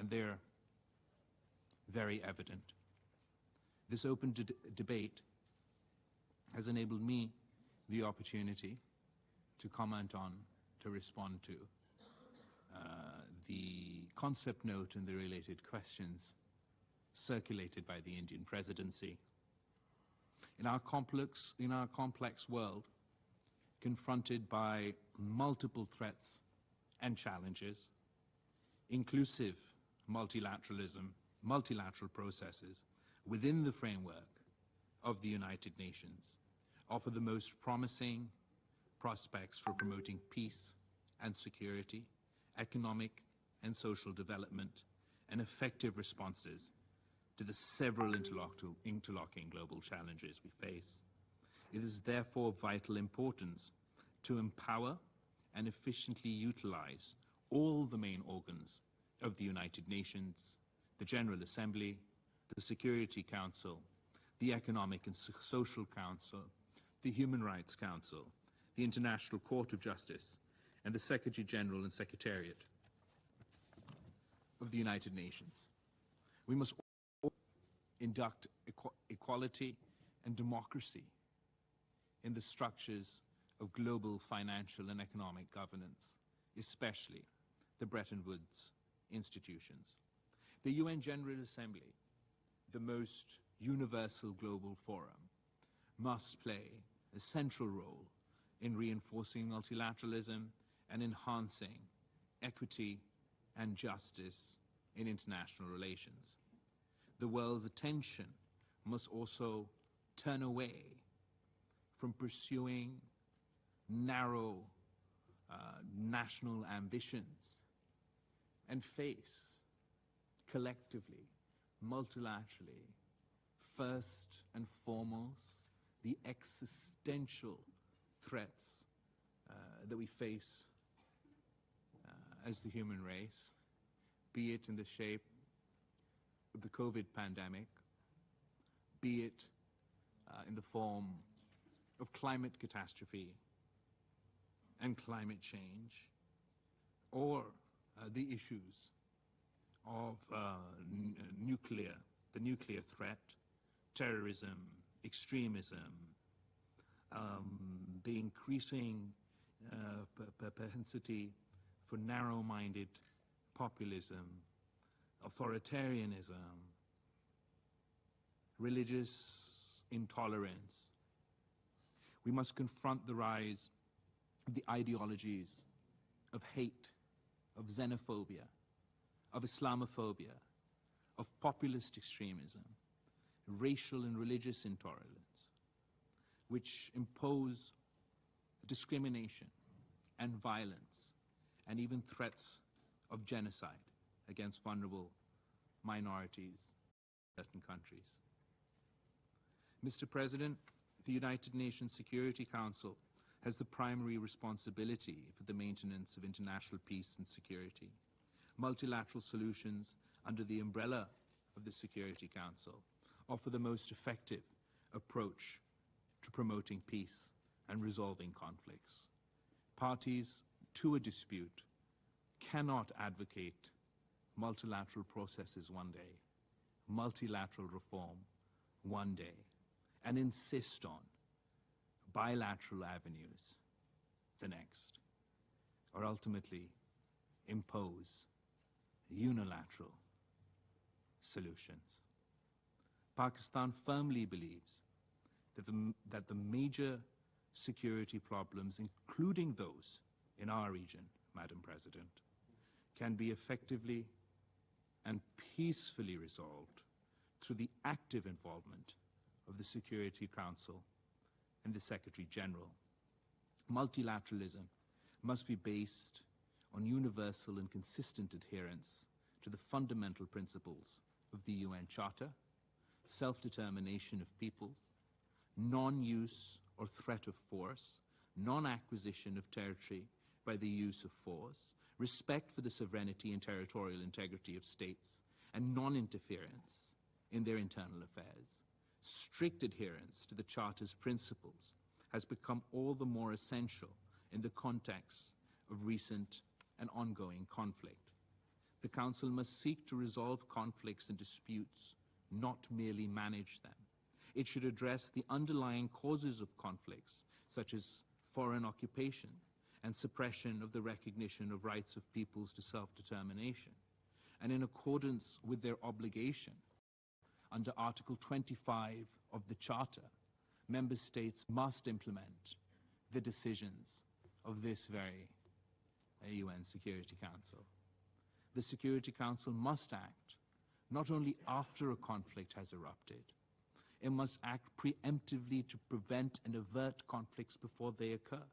and they're very evident. This open debate has enabled me the opportunity to comment on, to respond to the concept note and the related questions circulated by the Indian presidency. In our complex world, confronted by multiple threats and challenges, inclusive multilateralism, multilateral processes within the framework of the United Nations offer the most promising prospects for promoting peace and security, economic and social development, and effective responses to the several interlocking global challenges we face. It is therefore of vital importance to empower and efficiently utilize all the main organs of the United Nations, the General Assembly, the Security Council, the Economic and Social Council, the Human Rights Council, the International Court of Justice, and the Secretary General and Secretariat of the United Nations. We must induct equality and democracy in the structures of global financial and economic governance, especially the Bretton Woods institutions. The UN General Assembly, the most universal global forum, must play a central role in reinforcing multilateralism and enhancing equity and justice in international relations. The world's attention must also turn away from pursuing narrow national ambitions and face collectively, multilaterally, first and foremost, the existential threats that we face as the human race, be it in the shape of the COVID pandemic, be it in the form of climate catastrophe and climate change, or the issues of the nuclear threat, terrorism, extremism, the increasing propensity for narrow-minded populism, authoritarianism, religious intolerance. We must confront the rise of the ideologies of hate, of xenophobia, of Islamophobia, of populist extremism, racial and religious intolerance, which impose discrimination and violence and even threats of genocide against vulnerable minorities in certain countries. Mr. President, the United Nations Security Council has the primary responsibility for the maintenance of international peace and security. Multilateral solutions under the umbrella of the Security Council offer the most effective approach to promoting peace and resolving conflicts. Parties to a dispute cannot advocate multilateral processes one day, multilateral reform one day, and insist on bilateral avenues the next, or ultimately impose unilateral solutions. Pakistan firmly believes that the major security problems, including those in our region, Madam President, can be effectively and peacefully resolved through the active involvement of the Security Council and the Secretary General. Multilateralism must be based on universal and consistent adherence to the fundamental principles of the UN Charter, self-determination of peoples, non-use or threat of force, non-acquisition of territory by the use of force, respect for the sovereignty and territorial integrity of states, and non-interference in their internal affairs. Strict adherence to the Charter's principles has become all the more essential in the context of recent and ongoing conflict. The Council must seek to resolve conflicts and disputes, not merely manage them. It should address the underlying causes of conflicts, such as foreign occupation and suppression of the recognition of rights of peoples to self-determination. And in accordance with their obligation, under Article 25 of the Charter, member states must implement the decisions of this very UN Security Council. The Security Council must act not only after a conflict has erupted, it must act preemptively to prevent and avert conflicts before they occur.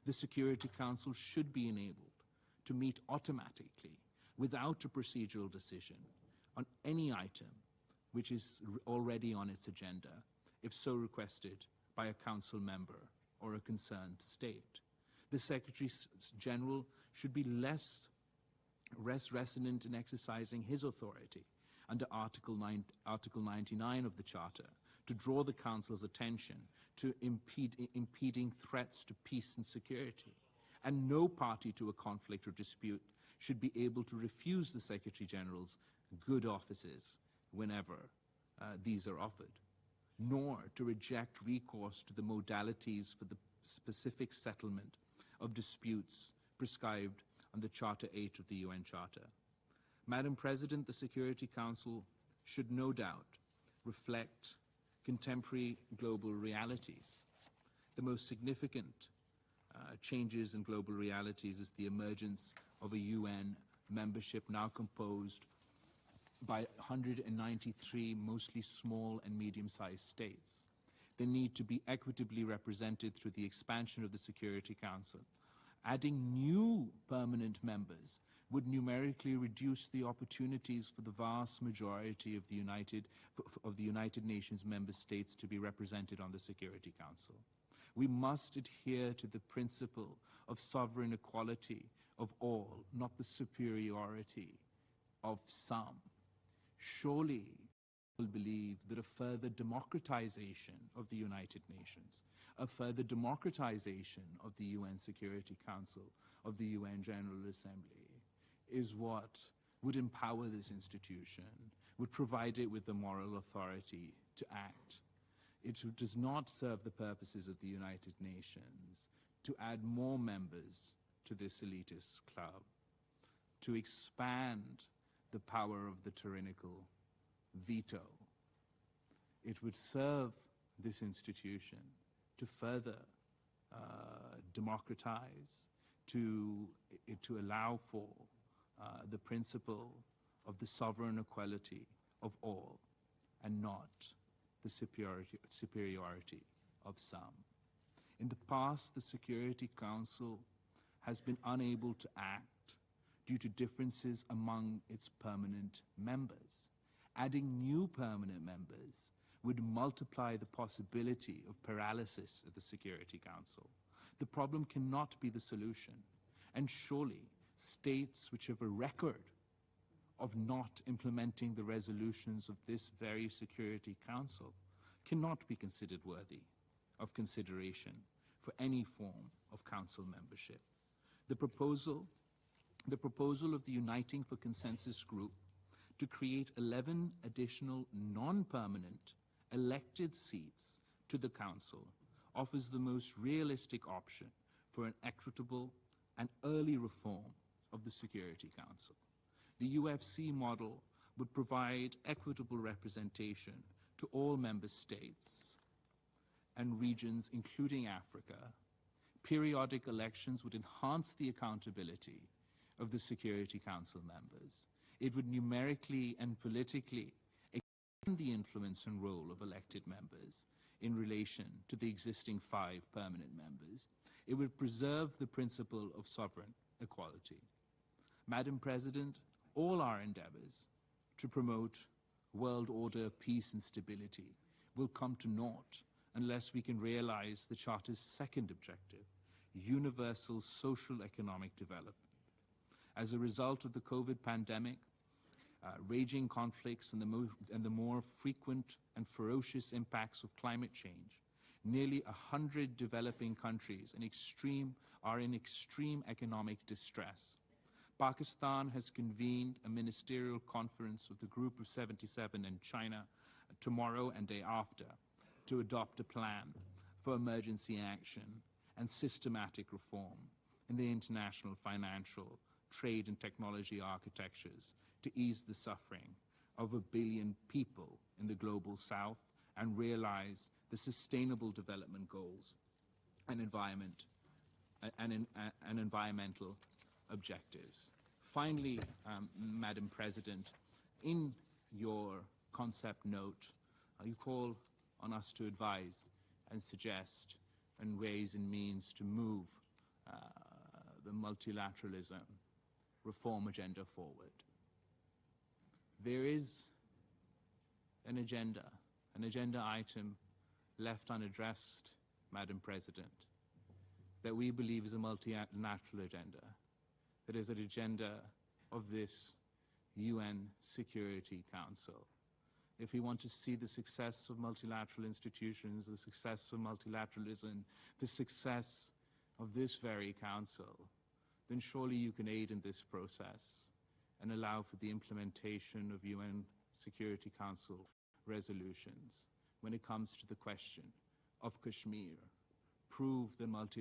The Security Council should be enabled to meet automatically, without a procedural decision, on any item which is already on its agenda, if so requested by a Council member or a concerned state. The Secretary General should be less resonant in exercising his authority under Article 99 of the Charter to draw the Council's attention to impeding threats to peace and security. And no party to a conflict or dispute should be able to refuse the Secretary General's good offices whenever these are offered, nor to reject recourse to the modalities for the specific settlement of disputes prescribed under Charter 8 of the UN Charter. Madam President, the Security Council should no doubt reflect contemporary global realities. The most significant changes in global realities is the emergence of a UN membership now composed by 193 mostly small and medium-sized states. They need to be equitably represented through the expansion of the Security Council. Adding new permanent members would numerically reduce the opportunities for the vast majority of the United Nations member states to be represented on the Security Council. We must adhere to the principle of sovereign equality of all, not the superiority of some. Surely we believe that a further democratization of the United Nations, a further democratization of the UN Security Council, of the UN General Assembly, is what would empower this institution, would provide it with the moral authority to act. It does not serve the purposes of the United Nations to add more members to this elitist club, to expand the power of the tyrannical veto. It would serve this institution to further democratize, to allow for the principle of the sovereign equality of all and not the superiority of some. In the past, the Security Council has been unable to act due to differences among its permanent members. Adding new permanent members would multiply the possibility of paralysis at the Security Council. The problem cannot be the solution, and surely states which have a record of not implementing the resolutions of this very Security Council cannot be considered worthy of consideration for any form of Council membership. The proposal of the Uniting for Consensus group to create 11 additional non-permanent elected seats to the Council offers the most realistic option for an equitable and early reform of the Security Council. The UFC model would provide equitable representation to all member states and regions, including Africa. Periodic elections would enhance the accountability of the Security Council members. It would numerically and politically extend the influence and role of elected members in relation to the existing 5 permanent members. It would preserve the principle of sovereign equality. Madam President, all our endeavors to promote world order, peace and stability will come to naught unless we can realize the Charter's second objective, universal social economic development. As a result of the COVID pandemic, raging conflicts and the more frequent and ferocious impacts of climate change, nearly 100 developing countries are in extreme economic distress. Pakistan has convened a ministerial conference with the Group of 77 in China tomorrow and day after to adopt a plan for emergency action and systematic reform in the international financial, trade and technology architectures to ease the suffering of 1 billion people in the global south and realize the sustainable development goals and environmental objectives. Finally, Madam President, in your concept note, you call on us to advise and suggest and ways and means to move the multilateralism reform agenda forward. There is an agenda item left unaddressed, Madam President, that we believe is a multilateral agenda. That is an agenda of this UN Security Council. If we want to see the success of multilateral institutions, the success of multilateralism, the success of this very council, then surely you can aid in this process and allow for the implementation of UN Security Council resolutions when it comes to the question of Kashmir. Prove that multilateralism